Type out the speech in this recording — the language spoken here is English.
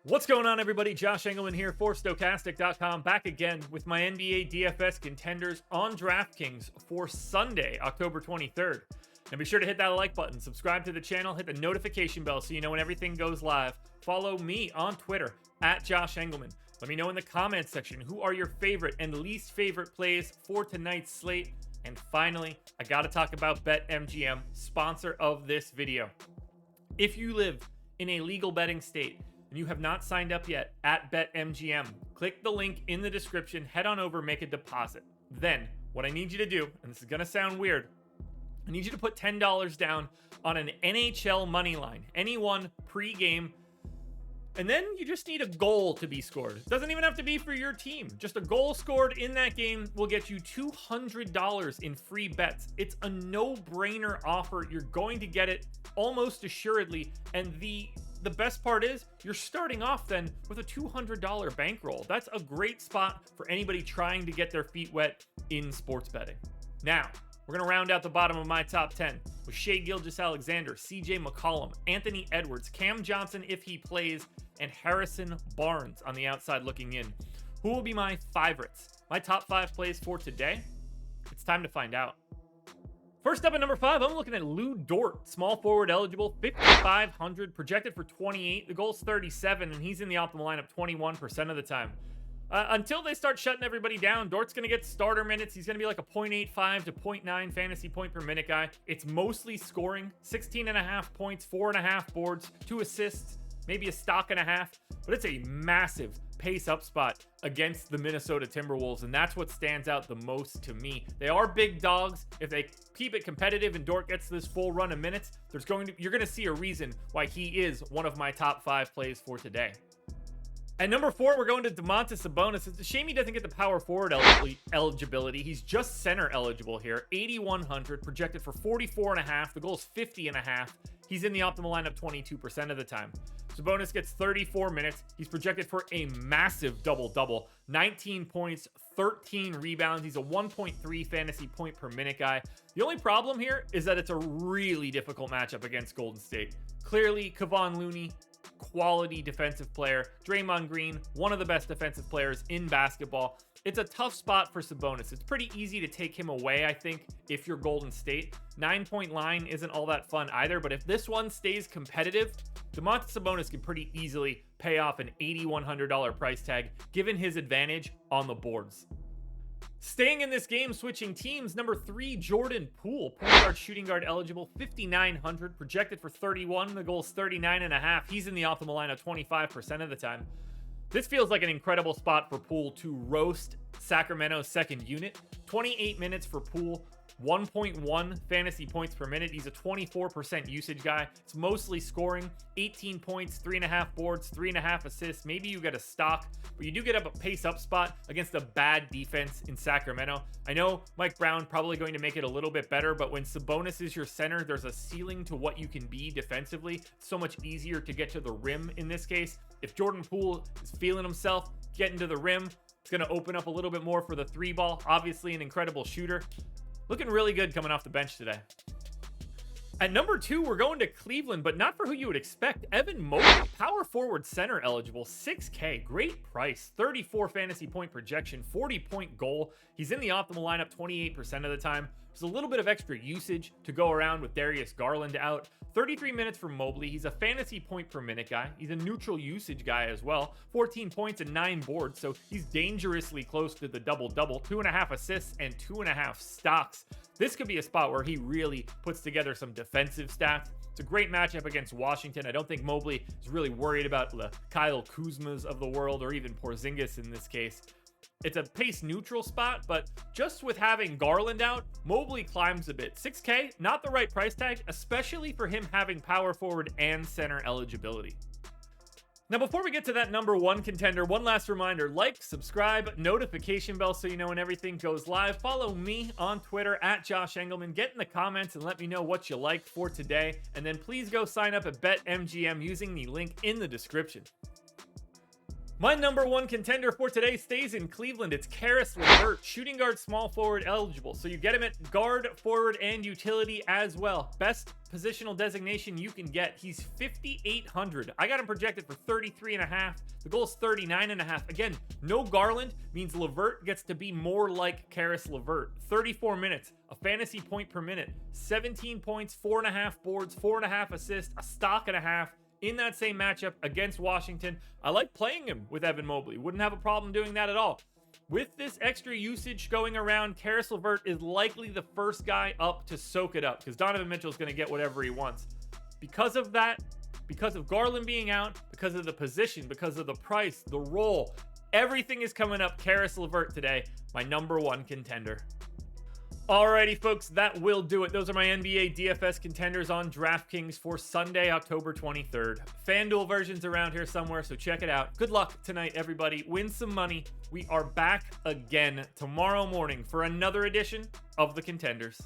What's going on, everybody? Josh Engleman here for Stokastic.com, back again with my NBA DFS contenders on DraftKings for Sunday, October 23rd. Now be sure to hit that like button, subscribe to the channel, hit the notification bell so you know when everything goes live. Follow me on Twitter at Josh Engleman. Let me know in the comments section who are your favorite and least favorite plays for tonight's slate. And finally, I got to talk about BetMGM, sponsor of this video. If you live in a legal betting state and you have not signed up yet at BetMGM, click the link in the description, head on over, make a deposit. Then, what I need you to do, and this is going to sound weird, I need you to put $10 down on an NHL money line, anyone pregame, and then you just need a goal to be scored. It doesn't even have to be for your team. Just a goal scored in that game will get you $200 in free bets. It's a no-brainer offer. You're going to get it almost assuredly, and the best part is you're starting off then with a $200 bankroll. That's a great spot for anybody trying to get their feet wet in sports betting. Now, we're going to round out the bottom of my top 10 with Shai Gilgeous-Alexander, CJ McCollum, Anthony Edwards, Cam Johnson if he plays, and Harrison Barnes on the outside looking in. Who will be my favorites? My top 5 plays for today? It's time to find out. First up at number 5, I'm looking at Lew Dort, small forward eligible, 5,500, projected for 28. The goal's 37, and he's in the optimal lineup 21% of the time. Until they start shutting everybody down, Dort's going to get starter minutes. He's going to be like a 0.85 to 0.9 fantasy point per minute guy. It's mostly scoring, 16.5 points, 4.5 boards, 2 assists, maybe a stock and a half, but it's a massive pace up spot against the Minnesota Timberwolves, and that's what stands out the most to me. They are big dogs. If they keep it competitive and Dort gets this full run of minutes, you're going to see a reason why he is one of my top 5 plays for today. At number 4, we're going to Domantas Sabonis. It's a shame he doesn't get the power forward eligibility. He's just center eligible here. 8,100, projected for 44.5. The goal is 50.5. He's in the optimal lineup 22% of the time. Sabonis gets 34 minutes. He's projected for a massive double-double. 19 points, 13 rebounds. He's a 1.3 fantasy point per minute guy. The only problem here is that it's a really difficult matchup against Golden State. Clearly, Kevon Looney, quality defensive player. Draymond Green, one of the best defensive players in basketball. It's a tough spot for Sabonis. It's pretty easy to take him away, I think, if you're Golden State. 9-point line isn't all that fun either, but if this one stays competitive, Domantas Sabonis can pretty easily pay off an $8,100 price tag, given his advantage on the boards. Staying in this game, switching teams, number 3, Jordan Poole, point guard, shooting guard eligible, 5,900, projected for 31. The goal is 39.5. He's in the optimal lineup 25% of the time. This feels like an incredible spot for Poole to roast Sacramento's second unit. 28 minutes for Poole, 1.1 fantasy points per minute. He's a 24% usage guy. It's mostly scoring, 18 points, 3.5 boards, 3.5 assists. Maybe you get a stock, but you do get up a pace up spot against a bad defense in Sacramento. I know Mike Brown probably going to make it a little bit better, but when Sabonis is your center, there's a ceiling to what you can be defensively. It's so much easier to get to the rim in this case. If Jordan Poole is feeling himself, getting to the rim, it's going to open up a little bit more for the 3-ball. Obviously an incredible shooter. Looking really good coming off the bench today. At number 2, we're going to Cleveland, but not for who you would expect. Evan Mobley, power forward center eligible, 6K, great price, 34 fantasy point projection, 40-point goal. He's in the optimal lineup 28% of the time. There's a little bit of extra usage to go around with Darius Garland out. 33 minutes for Mobley. He's a fantasy point per minute guy. He's a neutral usage guy as well. 14 points and 9 boards, so he's dangerously close to the double-double. 2.5 assists and 2.5 stocks. This could be a spot where he really puts together some defensive stats. It's a great matchup against Washington. I don't think Mobley is really worried about the Kyle Kuzmas of the world or even Porzingis in this case. It's a pace neutral spot, but just with having Garland out, Mobley climbs a bit. 6K, not the right price tag, especially for him having power forward and center eligibility. Now, before we get to that number 1 contender, one last reminder, like, subscribe, notification bell so you know when everything goes live. Follow me on Twitter at Josh Engleman. Get in the comments and let me know what you like for today. And then please go sign up at BetMGM using the link in the description. My number one contender for today stays in Cleveland. It's Caris LeVert, shooting guard, small forward eligible. So you get him at guard, forward, and utility as well. Best positional designation you can get. He's 5,800. I got him projected for 33.5. The goal is 39.5. Again, no Garland means LeVert gets to be more like Caris LeVert. 34 minutes, a fantasy point per minute, 17 points, 4.5 boards, 4.5 assists, a stock and a half. In that same matchup against Washington. I like playing him with Evan Mobley. Wouldn't have a problem doing that at all. With this extra usage going around, Caris LeVert is likely the first guy up to soak it up because Donovan Mitchell is going to get whatever he wants. Because of that, because of Garland being out, because of the position, because of the price, the role, everything is coming up Caris LeVert today, my number one contender. Alrighty, folks, that will do it. Those are my NBA DFS contenders on DraftKings for Sunday, October 23rd. FanDuel version's around here somewhere, so check it out. Good luck tonight, everybody. Win some money. We are back again tomorrow morning for another edition of the Contenders.